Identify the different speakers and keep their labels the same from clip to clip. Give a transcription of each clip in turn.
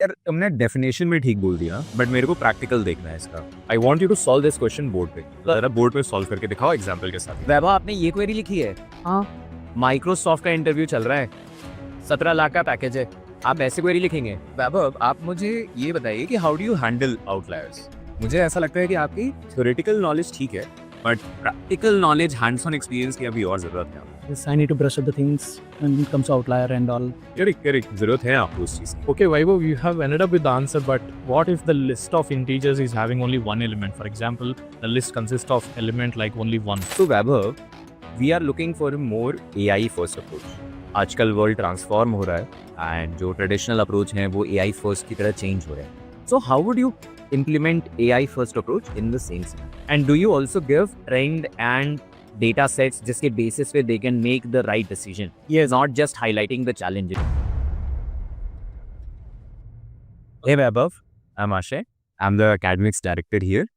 Speaker 1: यार तुमने डेफिनेशन में ठीक बोल दिया बट मेरे को प्रैक्टिकल देखना है इसका। I want you to solve this question board पे। जरा बोर्ड पे सॉल्व करके दिखाओ एग्जाम्पल के साथ।
Speaker 2: वैभव आपने ये क्वेरी लिखी है?
Speaker 3: हाँ।
Speaker 2: माइक्रोसॉफ्ट का इंटरव्यू चल रहा है, 17 लाख का पैकेज है, आप ऐसे क्वेरी लिखेंगे?
Speaker 1: वैभव आप मुझे ये बताइए कि how do you handle outliers. मुझे ऐसा लगता है कि आपकी थ्योरेटिकल नॉलेज ठीक है but practical knowledge hands on experience की अभी और जरूरत है।
Speaker 3: Yes, I need to brush up the things when it comes to outlier and all.
Speaker 1: Correct जरूरत है आपको उस चीज की।
Speaker 4: Okay, Vaibhav, you have ended up with the answer, but what if the list of integers is having only one element? For example, the list consists of element like only one.
Speaker 1: तो Vaibhav we are looking for more AI first approach. आजकल world transform हो रहा है and जो traditional approach है वो AI first की तरह चेंज हो रहे हैं। So how would you implement AI first approach in the same sense? And do you also give trend and data sets जिसके basis पे they can make the right decision? Yes, not just highlighting the challenges. Hey Vaibhav, I'm Ashay. I'm the academics director here.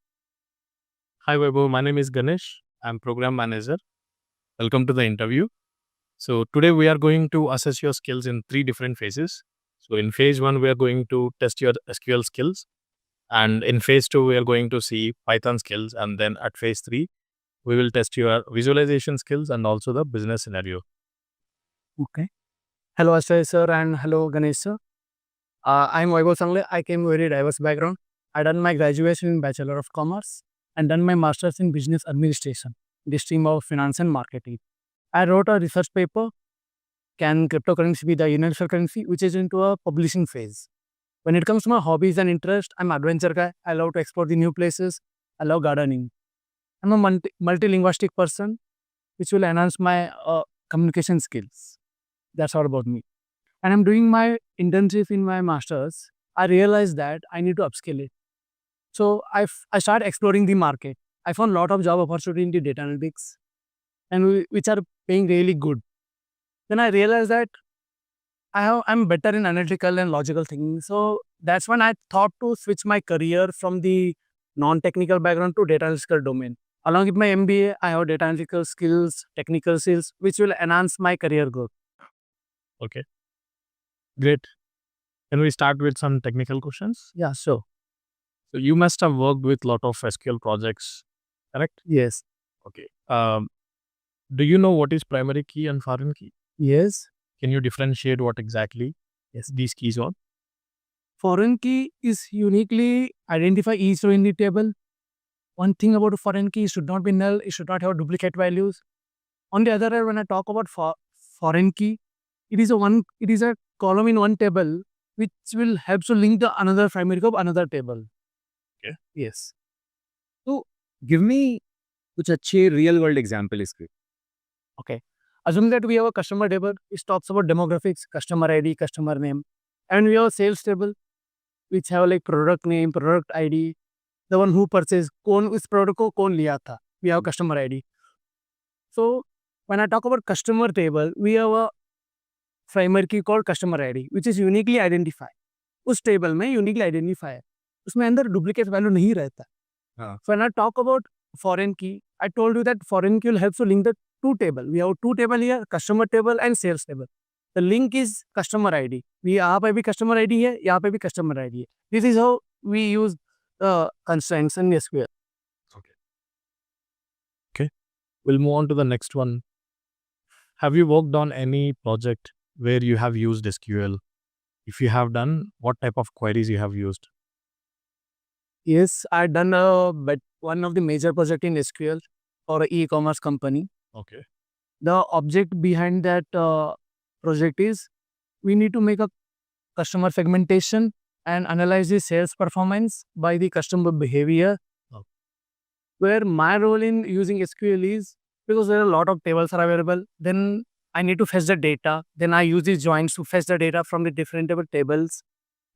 Speaker 4: Hi, Vaibhav. My name is Ganesh. I'm program manager. Welcome to the interview. So today we are going to assess your skills in 3 different phases. So in phase 1, we are going to test your SQL skills. And in phase 2, we are going to see Python skills. And then at phase 3, we will test your visualization skills and also the business scenario.
Speaker 3: Okay. Hello, Ashay sir, and hello, Ganesh sir. I'm Vaibhav Sangle. I came very diverse background. I done my graduation in Bachelor of Commerce and done my Masters in Business Administration, the stream of Finance and Marketing. I wrote a research paper, Can Cryptocurrency Be the Universal Currency, which is into a publishing phase. When it comes to my hobbies and interests, I'm an adventure guy. I love to explore the new places. I love gardening. I'm a multilingualistic person, which will enhance my communication skills. That's all about me. And I'm doing my internship in my master's. I realized that I need to upskill it. So I started exploring the market. I found a lot of job opportunity in the data analytics, and which are paying really good. Then I realized that I'm better in analytical and logical thinking. So that's when I thought to switch my career from the non-technical background to data analytical domain. Along with my MBA, I have data analytical skills, technical skills, which will enhance my career growth.
Speaker 4: Okay. Great. Can we start with some technical questions?
Speaker 3: Yeah, sure.
Speaker 4: So you must have worked with a lot of SQL projects, correct?
Speaker 3: Yes.
Speaker 4: Okay. Do you know what is primary key and foreign key?
Speaker 3: Yes.
Speaker 4: Can you differentiate what exactly these keys are?
Speaker 3: Foreign key is uniquely identify each row in the table. One thing about a foreign key, it should not be null, it should not have duplicate values. On the other hand, when I talk about foreign key, it is a column in one table which will help to link the another primary key of another table.
Speaker 4: Okay.
Speaker 3: Yes.
Speaker 1: तो give me कुछ अच्छे real world example इसके।
Speaker 3: Okay. Assume that we have a customer table, which talks about demographics, customer ID, customer name. And we have a sales table, which have like product name, product ID, the one who purchased, कौन इस product को कौन लिया था. We have customer ID. So when I talk about customer table, we have a primary key called customer ID, which is uniquely identified. उस table में uniquely identify है. उसमें अंदर duplicate value नहीं रहता. So when I talk about foreign key, I told you that foreign key will help to link the two table. We have two table here, customer table and sales table. The link is customer ID. यहाँ पे भी customer ID है, यहाँ पे भी customer ID है. This is how we use constraints in SQL.
Speaker 4: Okay. We'll move on to the next one. Have you worked on any project where you have used SQL? If you have done, what type of queries you have used?
Speaker 3: Yes, I've done one of the major project in SQL for an e-commerce company.
Speaker 4: Okay.
Speaker 3: The object behind that project is we need to make a customer segmentation and analyze the sales performance by the customer behavior.
Speaker 4: Okay.
Speaker 3: Where my role in using SQL is, because there are a lot of tables are available, then I need to fetch the data. Then I use these joins to fetch the data from the different tables.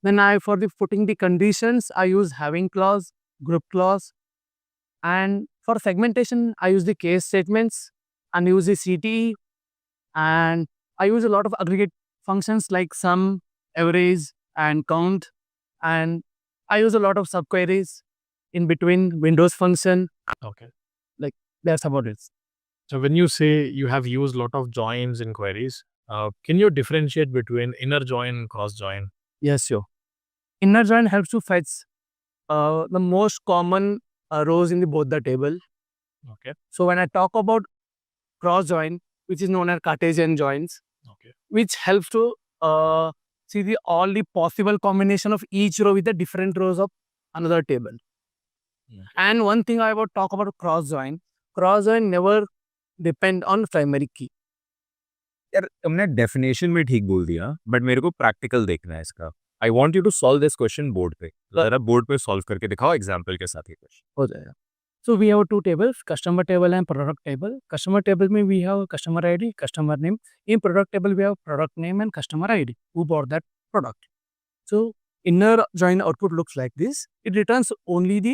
Speaker 3: Then for the putting the conditions, I use having clause, group clause. And for segmentation, I use the case statements and use the CTE. And I use a lot of aggregate functions like sum, average, and count. And I use a lot of subqueries in between Windows function.
Speaker 4: Okay.
Speaker 3: Like that's about it.
Speaker 4: So when you say you have used a lot of joins in queries, can you differentiate between inner join and cross join?
Speaker 3: Yes, sure. inner join helps to fetch the most common rows in both the table.
Speaker 4: Okay.
Speaker 3: So when I talk about cross join, which is known as Cartesian joins,
Speaker 4: Okay.
Speaker 3: which helps to see all the possible combination of each row with the different rows of another table. And one thing I would talk about cross join never depend on primary key.
Speaker 1: यार तुमने definition में ठीक बोल दिया but मेरे को practical देखना है इसका I want you to solve this question board पे जरा बोर्ड पे सॉल्व करके दिखाओ एग्जाम्पल के साथ ये क्वेश्चन
Speaker 3: हो जाएगा. So we have two tables, customer table and product table. Customer table में we have customer ID, customer name. In product table we have product name and customer ID who bought that product. So inner join output looks like this. It returns only the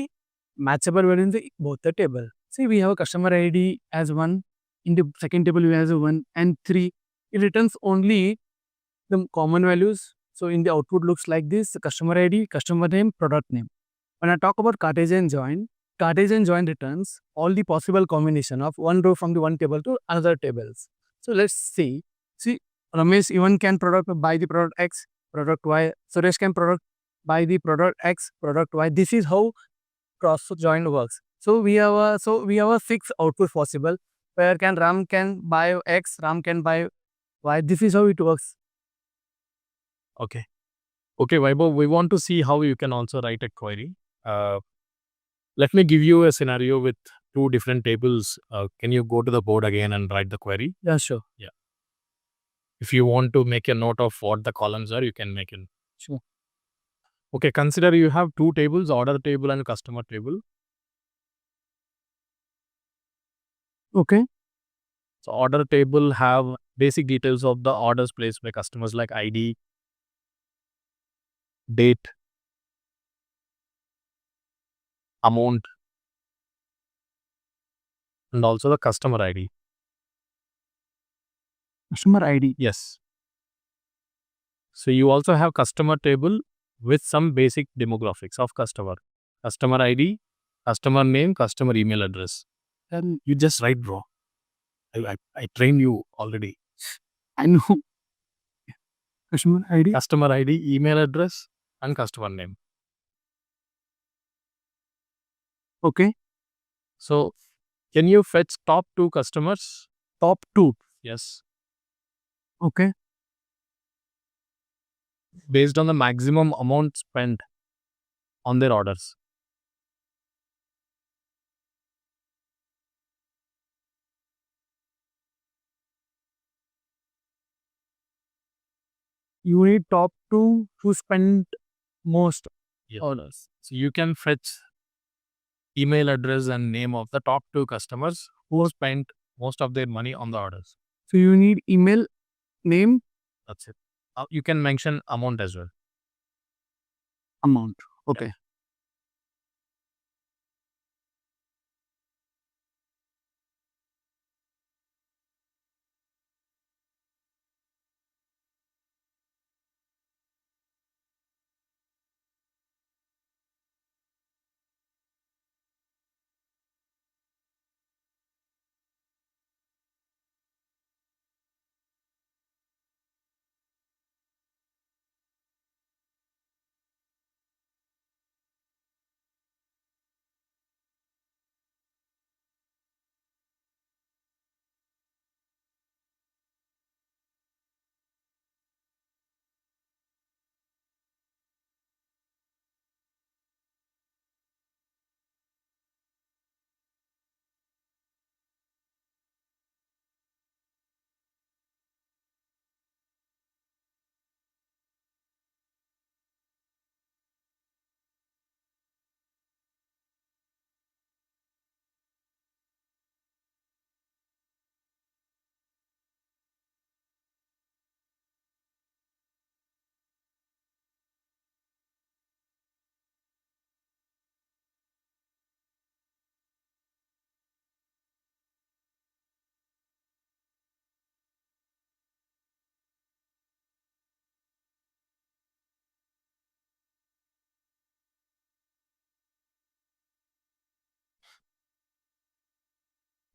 Speaker 3: matchable value in both the table. See, we have a customer ID as 1. In the second table we have 1 and 3. It returns only the common values. So in the output looks like this: customer ID, customer name, product name. When I talk about Cartesian join returns all the possible combination of one row from the one table to another tables. So let's see. See, Ramesh even can product buy the product X, product Y. Suresh can product buy the product X, product Y. This is how cross join works. So we have a 6 outputs possible. Where Ram can buy X, Ram can buy Y. This is how it works.
Speaker 4: Okay. Okay, Vaibhav, we want to see how you can also write a query. Let me give you a scenario with two different tables. Can you go to the board again and write the query?
Speaker 3: Yeah, sure.
Speaker 4: If you want to make a note of what the columns are, you can make it.
Speaker 3: Sure.
Speaker 4: Okay, consider you have two tables, order table and customer table.
Speaker 3: Okay.
Speaker 4: So order table have basic details of the orders placed by customers like ID, date, amount, and also the customer ID.
Speaker 3: Customer ID.
Speaker 4: Yes. So you also have customer table with some basic demographics of customer. Customer ID, customer name, customer email address. And you just write bro. I trained you already.
Speaker 3: I know. Customer ID.
Speaker 4: Customer ID, email address, and customer name.
Speaker 3: Okay.
Speaker 4: So can you fetch top 2 customers?
Speaker 3: Top 2.
Speaker 4: Yes.
Speaker 3: Okay.
Speaker 4: Based on the maximum amount spent on their orders.
Speaker 3: You need top 2 who spend most
Speaker 4: Yes.
Speaker 3: orders.
Speaker 4: So you can fetch email address and name of the top 2 customers who spent most of their money on the orders.
Speaker 3: So you need email, name,
Speaker 4: That's it. You can mention amount as well.
Speaker 3: amount. Okay.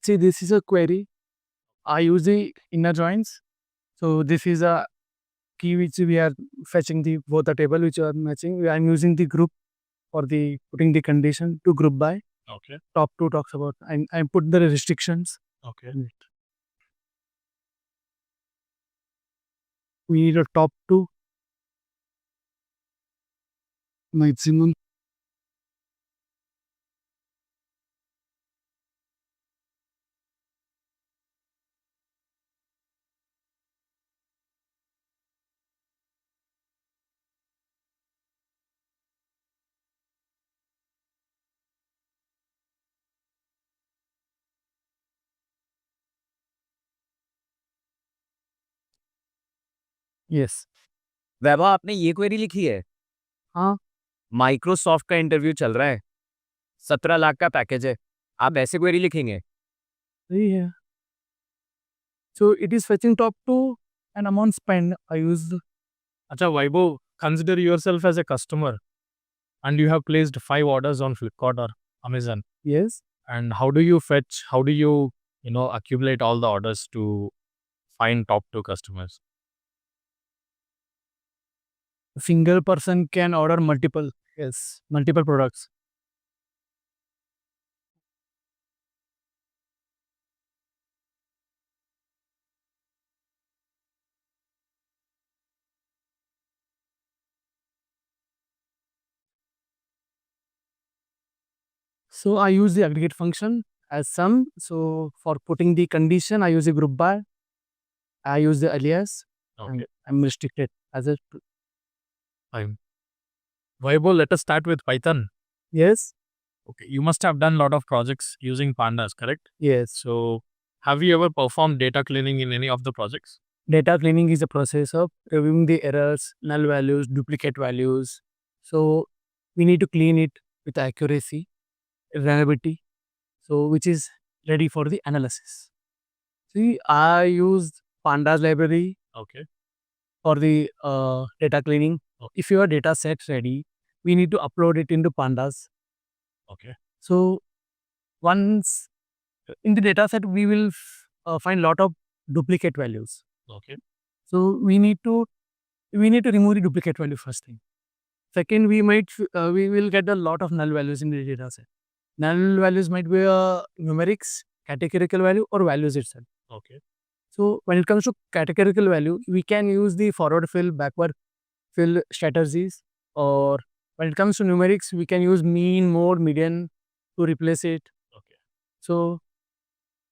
Speaker 3: See, this is a query. I use the inner joins. So this is a key which we are fetching the both the table which are matching. I am using the group for the putting the condition to group by.
Speaker 4: Okay.
Speaker 3: Top 2 talks about I put the restrictions.
Speaker 4: Okay.
Speaker 3: We need a top 2 maximum. Yes.
Speaker 2: वैभव आपने ये query लिखी है?
Speaker 3: हाँ,
Speaker 2: Microsoft का interview चल रहा है, 17 लाख का पैकेज है, आप ऐसे क्वेरी लिखेंगे?
Speaker 3: सही है. So it is fetching top 2 and amount spent. I use
Speaker 4: Acha, Vaibhav, consider yourself as a customer and you have placed 5 orders on Flipkart or Amazon.
Speaker 3: yes.
Speaker 4: And how do you fetch, how do you accumulate all the orders to find top 2 customers?
Speaker 3: A single person can order multiple products. So I use the aggregate function as sum. So for putting the condition, I use a group by. I use the alias.
Speaker 4: Okay.
Speaker 3: And I'm restricted as a
Speaker 4: Fine. Vaibhav, let us start with Python.
Speaker 3: yes,
Speaker 4: Okay, you must have done a lot of projects using pandas, correct?
Speaker 3: yes.
Speaker 4: So, have you ever performed data cleaning in any of the projects?
Speaker 3: Data cleaning is a process of removing the errors, null values, duplicate values. So we need to clean it with accuracy, reliability, so which is ready for the analysis. See, I used pandas library
Speaker 4: Okay.
Speaker 3: for the data cleaning.
Speaker 4: Okay.
Speaker 3: If your data set ready, we need to upload it into pandas.
Speaker 4: Okay.
Speaker 3: So once in the data set, we will find lot of duplicate values.
Speaker 4: Okay.
Speaker 3: So we need to remove the duplicate value first thing. Second, we will get a lot of null values in the data set. Null values might be numerics, categorical value, or values itself.
Speaker 4: Okay.
Speaker 3: So when it comes to categorical value, we can use the forward fill, backward fill strategies, or when it comes to numerics, we can use mean, mode, median to replace it.
Speaker 4: Okay.
Speaker 3: So,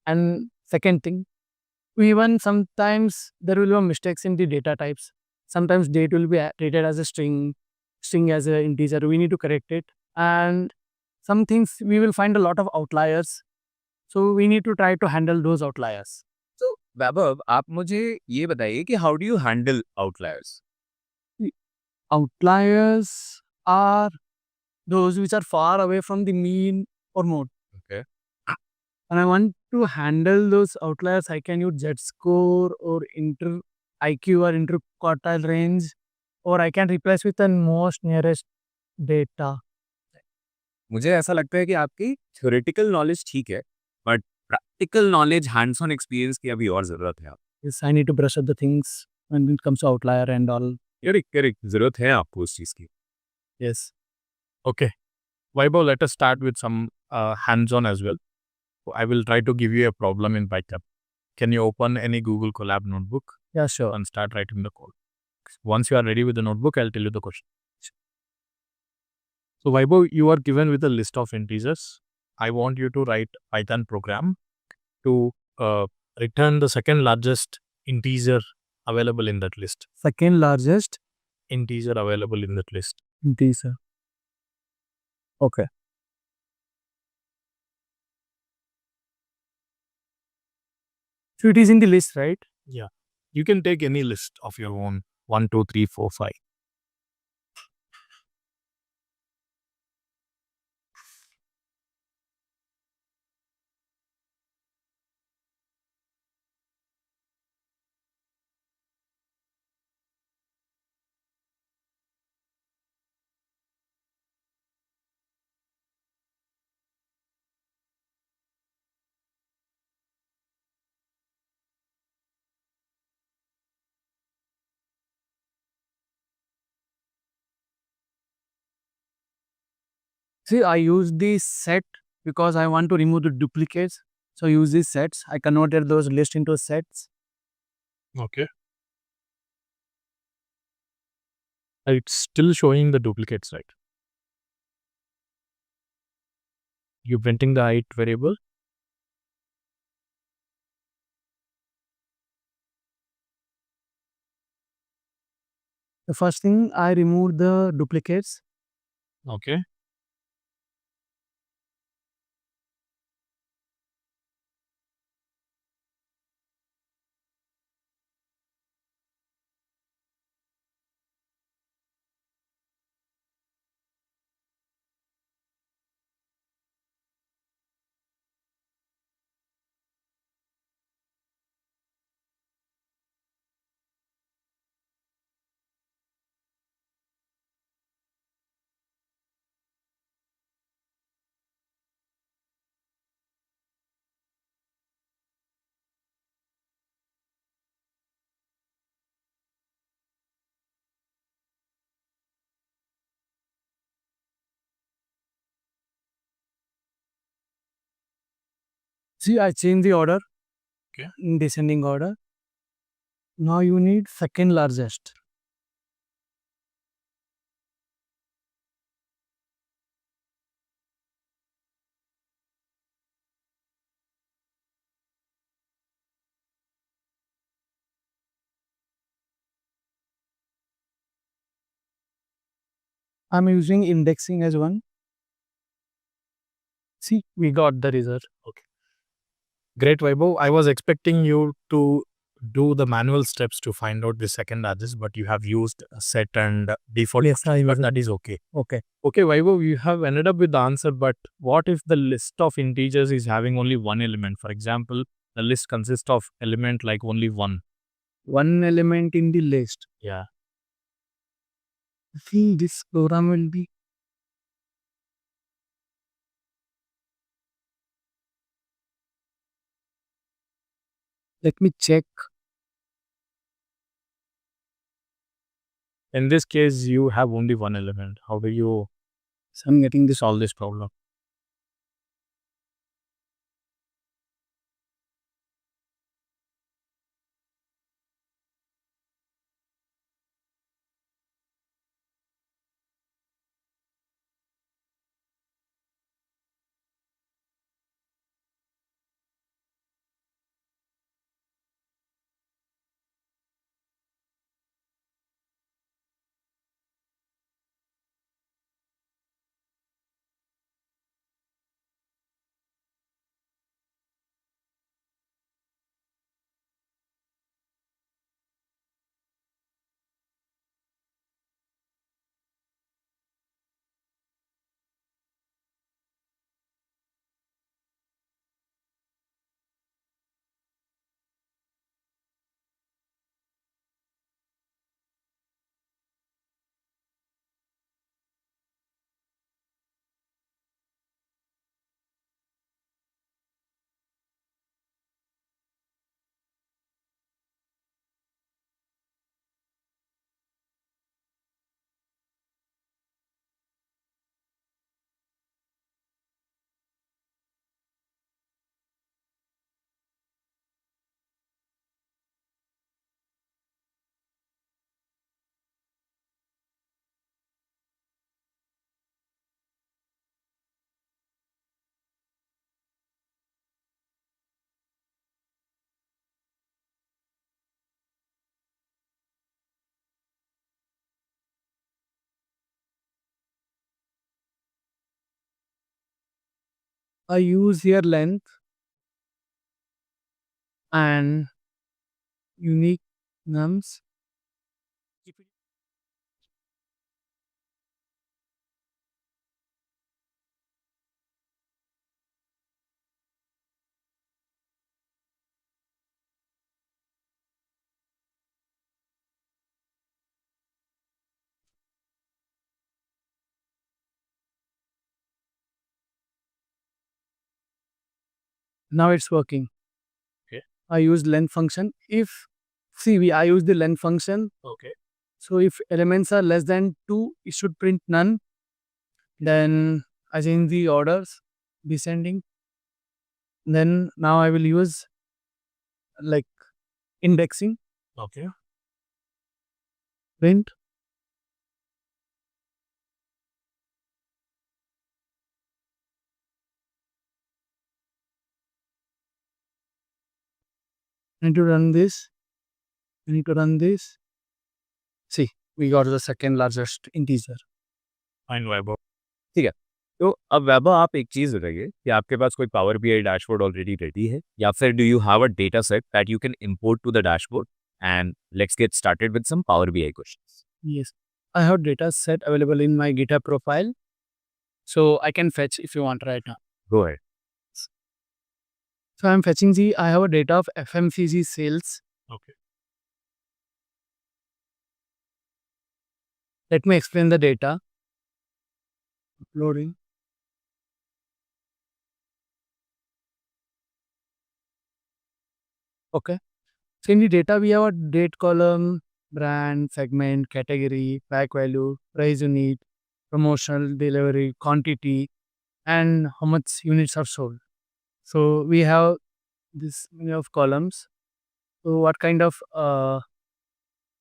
Speaker 3: and second thing, even sometimes there will be mistakes in the data types. Sometimes date will be treated as a string as an integer. We need to correct it. And some things we will find a lot of outliers. So we need to try to handle those outliers.
Speaker 2: तो वैभव, आप मुझे ये बताइए कि how do you handle outliers?
Speaker 3: Outliers are those which are far away from the mean or mode.
Speaker 2: Okay.
Speaker 3: And I want to handle those outliers. I can use Z-score or inter IQ or interquartile range, or I can replace with the most nearest data.
Speaker 2: मुझे ऐसा लगता है कि आपकी theoretical knowledge ठीक है, but practical knowledge, hands on experience की अभी और ज़रूरत है।
Speaker 3: Yes, I need to brush up the things when it comes to outlier and all.
Speaker 2: Correct, correct, ज़रूरत है आपको उस चीज़ की।
Speaker 3: Yes.
Speaker 4: Okay. Vaibhav, let us start with some hands-on as well. I will try to give you a problem in Python. Can you open any Google Colab notebook
Speaker 3: Yeah, sure.
Speaker 4: and start writing the code? Once you are ready with the notebook, I'll tell you the question. So, Vaibhav, you are given with a list of integers. I want you to write Python program to return the second largest integer available in that list.
Speaker 3: Second largest
Speaker 4: Integer available in that list.
Speaker 3: integer. Okay. So it is in the list, right?
Speaker 4: Yeah. You can take any list of your own 1, 2, 3, 4, 5.
Speaker 3: See, I use the set because I want to remove the duplicates. So I use these sets. I converted those lists into sets.
Speaker 4: Okay. It's still showing the duplicates, right? You're printing the ith variable.
Speaker 3: The first thing, I remove the duplicates.
Speaker 4: Okay.
Speaker 3: See, I change the order
Speaker 4: Okay.
Speaker 3: in descending order. Now you need second largest. I'm using indexing as one. See, we got the result.
Speaker 4: Great, Vaibhav. I was expecting you to do the manual steps to find out the second largest, but you have used a set and default.
Speaker 3: Yes, I
Speaker 4: but
Speaker 3: was.
Speaker 4: that is okay.
Speaker 3: Okay.
Speaker 4: Okay, Vaibhav, you have ended up with the answer, but what if the list of integers is having only one element? For example, the list consists of element like only one.
Speaker 3: One element in the list.
Speaker 4: Yeah.
Speaker 3: See, this program will be. Let me check.
Speaker 4: In this case, you have only one element. How do you
Speaker 3: So I'm getting this.
Speaker 4: solve this problem?
Speaker 3: I use here length and unique nums. Now it's working.
Speaker 4: Okay.
Speaker 3: I use length function. If I use the length function.
Speaker 4: Okay.
Speaker 3: So if elements are less than 2, it should print none. Then I change the orders, descending. Then now I will use like indexing,
Speaker 4: Okay.
Speaker 3: print. I need to run this. I need to run this. See, we got the second largest integer.
Speaker 4: Fine, Vaibhav.
Speaker 1: ठीक है, तो अब वैभव आप एक चीज़ बताइए कि आपके पास कोई power BI dashboard already ready है या फिर do you have a data set that you can import to the dashboard and let's get started with some power BI questions.
Speaker 3: Yes, I have data set available in my GitHub profile. So I can fetch if you want right now.
Speaker 1: Go ahead.
Speaker 3: So I'm fetching I have a data of FMCG sales.
Speaker 4: Okay.
Speaker 3: Let me explain the data. Uploading. Okay. So in the data, we have a date column, brand, segment, category, pack value, price unit, promotional, delivery, quantity, and how much units are sold. So we have this many of columns. So what kind of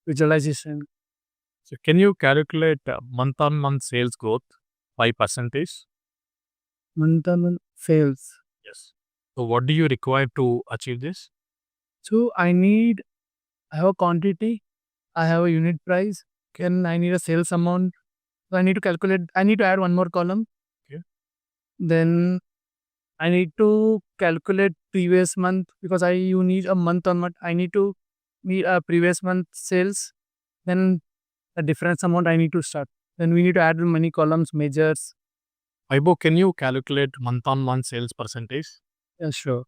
Speaker 3: visualization?
Speaker 4: So can you calculate month-on-month sales growth by percentage?
Speaker 3: Month-on-month sales.
Speaker 4: Yes. So what do you require to achieve this?
Speaker 3: So I have a quantity, I have a unit price, I need a sales amount. So I need to add one more column.
Speaker 4: Okay.
Speaker 3: Then I need to calculate previous month because you need a month on month. I need to meet a previous month sales. Then the difference amount I need to start. Then we need to add many columns, measures.
Speaker 4: Vaibhav, can you calculate month-on-month sales percentage?
Speaker 3: Yeah, sure.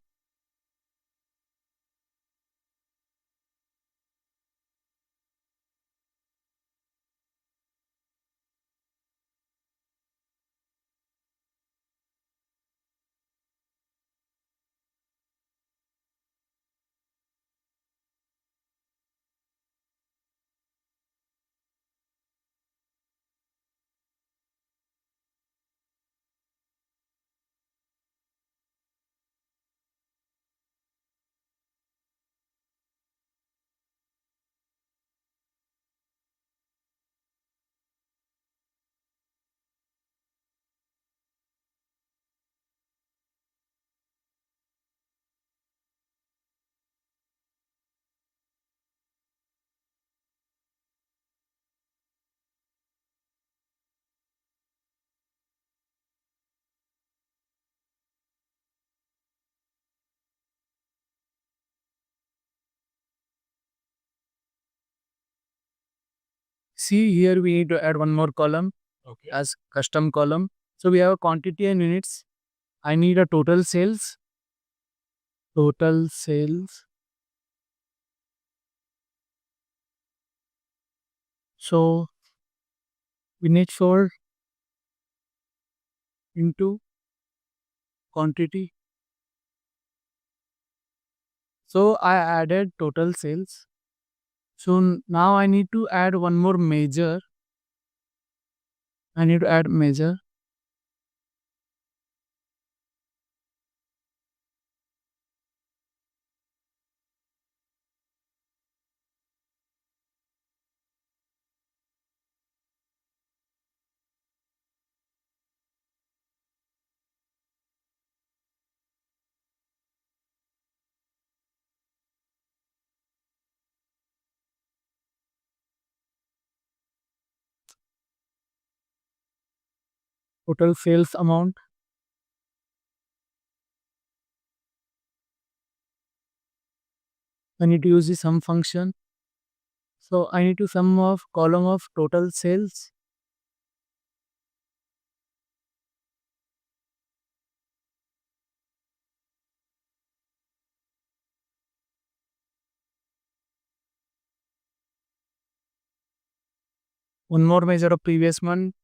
Speaker 3: See here we need to add one more column
Speaker 4: Okay.
Speaker 3: as custom column. So we have a quantity and units. I need a total sales. Total sales. So we need sold into quantity. So I added total sales. So now I need to add one more measure. I need to add measure. Total sales amount. I need to use the sum function. So I need to sum of column of total sales. One more measure of previous month.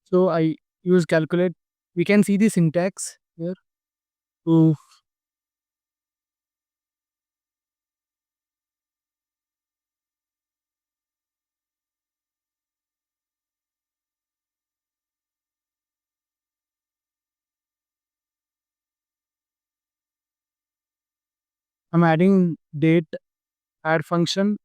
Speaker 3: So I use calculate. We can see the syntax here. So I'm adding date add function.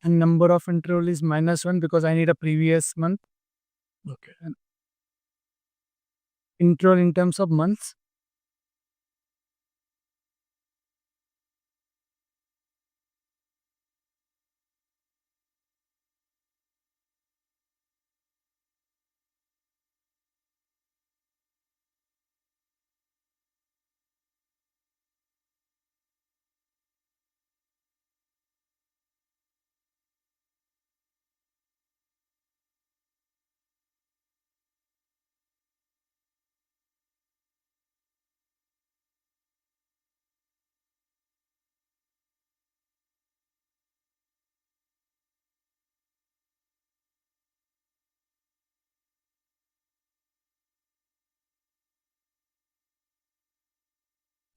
Speaker 3: And number of interval is -1 because I need a previous month.
Speaker 4: Okay.
Speaker 3: And interval in terms of months.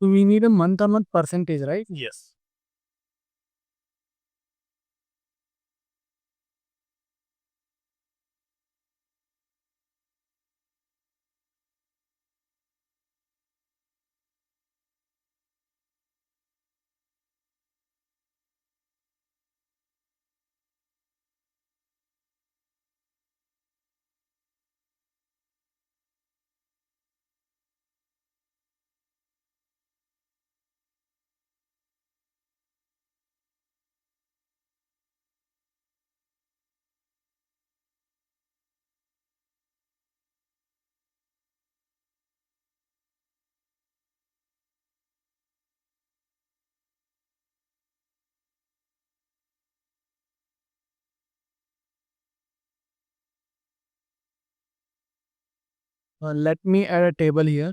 Speaker 3: So we need a month-on-month percentage, right?
Speaker 4: Yes.
Speaker 3: Let me add a table here.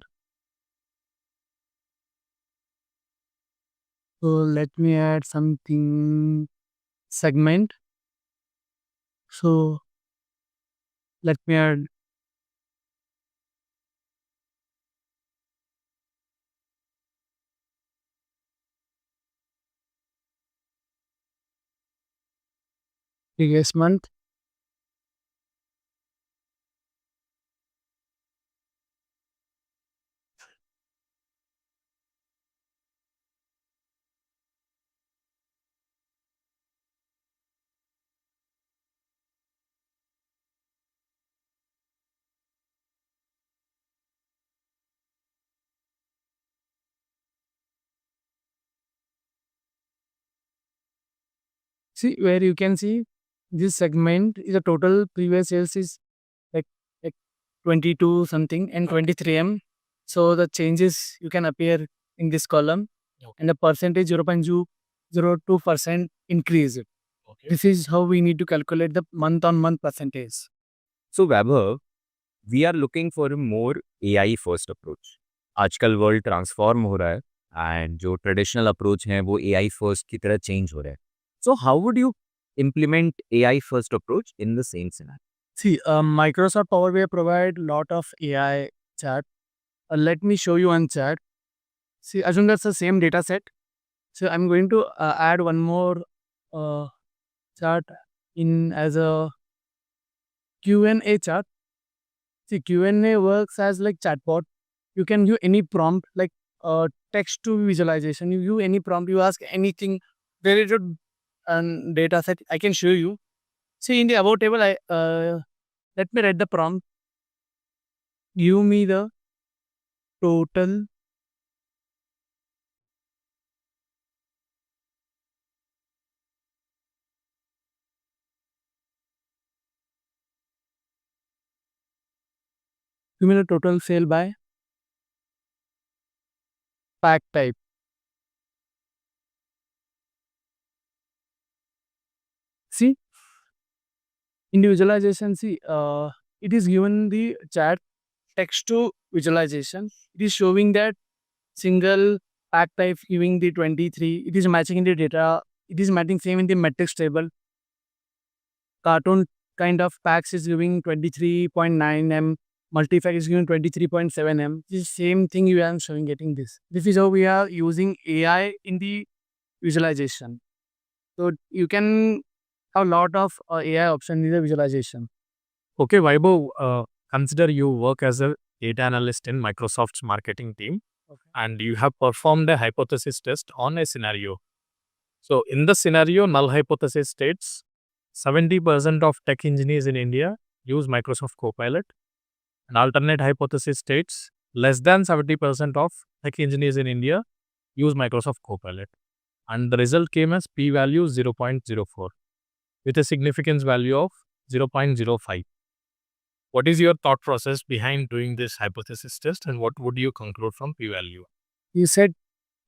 Speaker 3: So let me add something segment. So let me add previous month. See where you can see this segment is a total previous sales is like like 22 something and 23M. So the changes you can appear in this column
Speaker 4: Okay.
Speaker 3: and the percentage 0.02% increase.
Speaker 4: Okay.
Speaker 3: This is how we need to calculate the month-on-month percentage.
Speaker 1: So Vaibhav, we are looking for a more AI first approach. आजकल world transform हो रहा है and जो traditional approach हैं वो AI first की तरह change हो रहे हैं. So how would you implement AI first approach in the same scenario?
Speaker 3: See, Microsoft Power BI provide lot of AI chat. Let me show you one chat. See, assume that's the same data set. So I'm going to add one more uh, chart in as a Q&A chart. See, Q&A works as like chatbot. You can use any prompt like text to visualization. You use any prompt. You ask anything related and data set. I can show you. See, in the above table, I let me read the prompt. Give me the total total sale by pack type. See, In the visualization, see, it is given the chat text to visualization. It is showing that single pack type giving the 23. It is matching in the data. It is matching same in the metrics table. Cartoon kind of packs is giving 23.9 m. Multi-pack is giving 23.7 m. This is same thing you are showing getting this. This is how we are using AI in the visualization. So you can have a lot of AI option in the visualization.
Speaker 4: Okay, Vaibhav, consider you work as a data analyst in Microsoft's marketing team, and you have performed a hypothesis test on a scenario. So in the scenario, null hypothesis states 70% of tech engineers in India use Microsoft Copilot. An alternate hypothesis states less than 70% of tech engineers in India use Microsoft Copilot. And the result came as p-value 0.04 with a significance value of 0.05. What is your thought process behind doing this hypothesis test, and what would you conclude from p-value?
Speaker 3: You said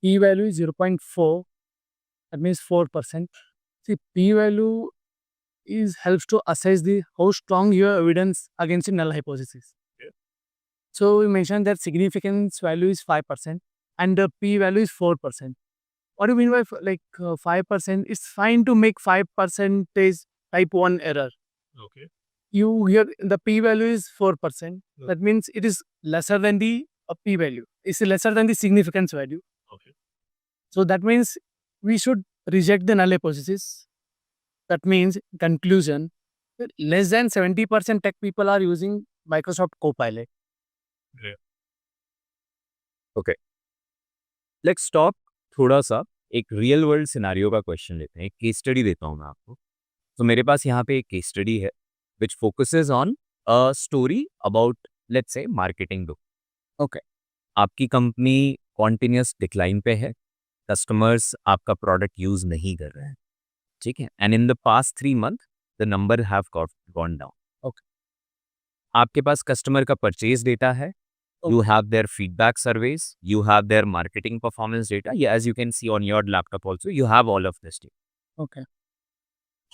Speaker 3: p-value is 0.4. That means 4%. See, p-value is helps to assess the how strong your evidence against the null hypothesis.
Speaker 4: Okay.
Speaker 3: So we mentioned that significance value is 5% and the p-value is 4%. What do you mean by 5%? It's fine to make 5% type 1 error.
Speaker 4: Okay.
Speaker 3: You here the p-value is 4%.
Speaker 4: Yeah.
Speaker 3: That means it is lesser than the p-value. It's lesser than the significance value.
Speaker 4: Okay.
Speaker 3: So that means we should reject the null hypothesis. That means conclusion, less than 70% tech people are using Microsoft Copilot.
Speaker 4: Yeah.
Speaker 1: Okay, let's stop थोड़ा सा एक real world scenario का question लेते हैं, एक case study देता हूँ मैं आपको. तो मेरे पास यहाँ पे एक केस स्टडी है which focuses on a story about let's say marketing book. Okay, आपकी कंपनी कॉन्टिन्यूस डिक्लाइन पे है, कस्टमर्स आपका प्रोडक्ट यूज नहीं कर रहे हैं, ठीक है, and in the past 3 month the number have gone down. Okay, आपके पास कस्टमर का परचेज डेटा है, you have their feedback surveys, you have their marketing performance data. Yeah, as you can see on your laptop also, you have all of this data.
Speaker 3: Okay.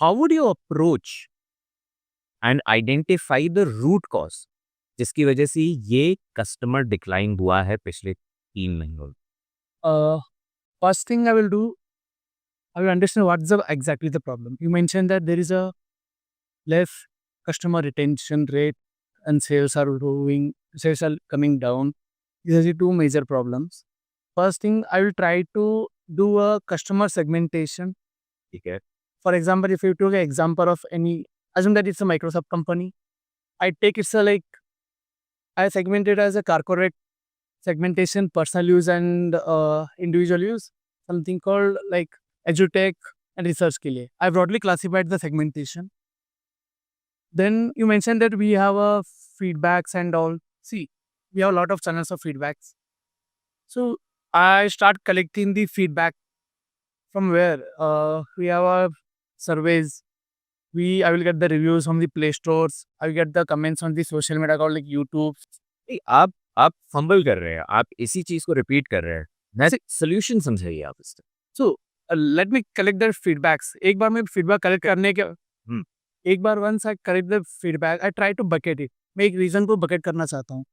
Speaker 1: How would you approach and identify the root cause जिसकी वजह से ये customer decline हुआ है पिछले 3 महीनों?
Speaker 3: First thing I will do, I will understand what's exactly the problem. You mentioned that there is a less customer retention rate and sales are coming down. These are the two major problems. First thing, I will try to do a customer segmentation.
Speaker 1: ठीक है.
Speaker 3: For example, if you took an example of any, assume that it's a Microsoft company. I take it's I segment it as a corporate segmentation, personal use and individual use. Something called like edutech and research के लिए. I broadly classified the segmentation. Then you mentioned that we have feedbacks and all. See, we have a lot of channels of feedbacks. So I start collecting the feedback from where we have our surveys. I will get the reviews from the Play Stores. I will get the comments on the social media account like YouTube.
Speaker 1: नहीं, आप fumble कर रहे हैं, आप इसी चीज को repeat कर रहे हैं. मैं सोल्यूशन समझाइए आप इसका.
Speaker 3: So let me collect the feedbacks. एक बार मैं feedback collect करने के एक बार once I collect the feedback, I try to bucket it. मैं एक रीजन को bucket करना चाहता हूँ.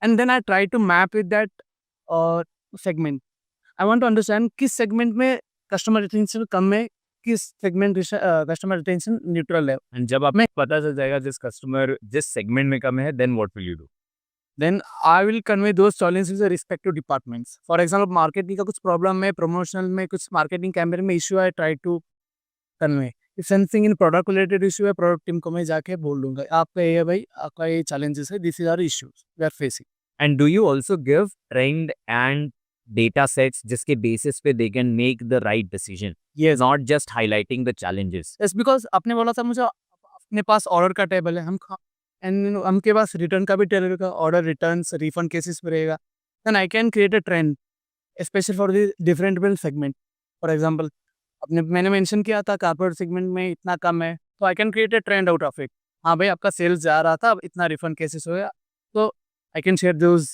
Speaker 3: And then I try to map with that segment. I want to understand किस segment में customer retention कम है, किस segment customer retention neutral है.
Speaker 1: एंड जब आप पता चल जाएगा जिस सेगमेंट में कम है, then what will you do?
Speaker 3: Then I will convey those challenges to the respective departments. For example, marketing का कुछ problem है, promotional में कुछ marketing campaign में issue है, try to convey. If something in product related issue है, product team को मैं जाके बोल दूंगा, आपका ये है भाई, आपका ये challenges है, this is our issues we are facing.
Speaker 1: And do you also give trend and data sets जिसके basis पे they can make the right decision?
Speaker 3: Yes.
Speaker 1: Not just highlighting the challenges.
Speaker 3: Yes, because आपने बोला था मुझे अपने पास order का table है, and हमके पास रिटर्न का भी टेबल रहेगा, ऑर्डर रिटर्न्स रिफंड केसेस पे रहेगा. Then I can create a trend special for the different segment. For example मैंने मेंशन किया था कॉर्पोरेट सेगमेंट में इतना कम है, तो I can create a trend out of it. हाँ भाई, आपका सेल्स जा रहा था, अब इतना रिफंड केसेस हो गया, तो I can share those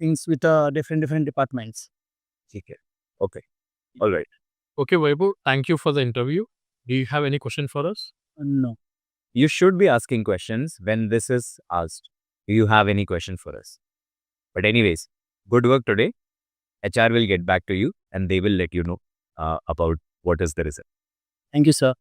Speaker 3: things with different departments.
Speaker 1: ठीक है. Okay. All right.
Speaker 4: Okay, Vaibhav, thank you for the interview. Do you have any question for us?
Speaker 3: No.
Speaker 1: You should be asking questions when this is asked. Do you have any question for us? But anyways, good work today. HR will get back to you and they will let you know about what is the result.
Speaker 3: Thank you, sir.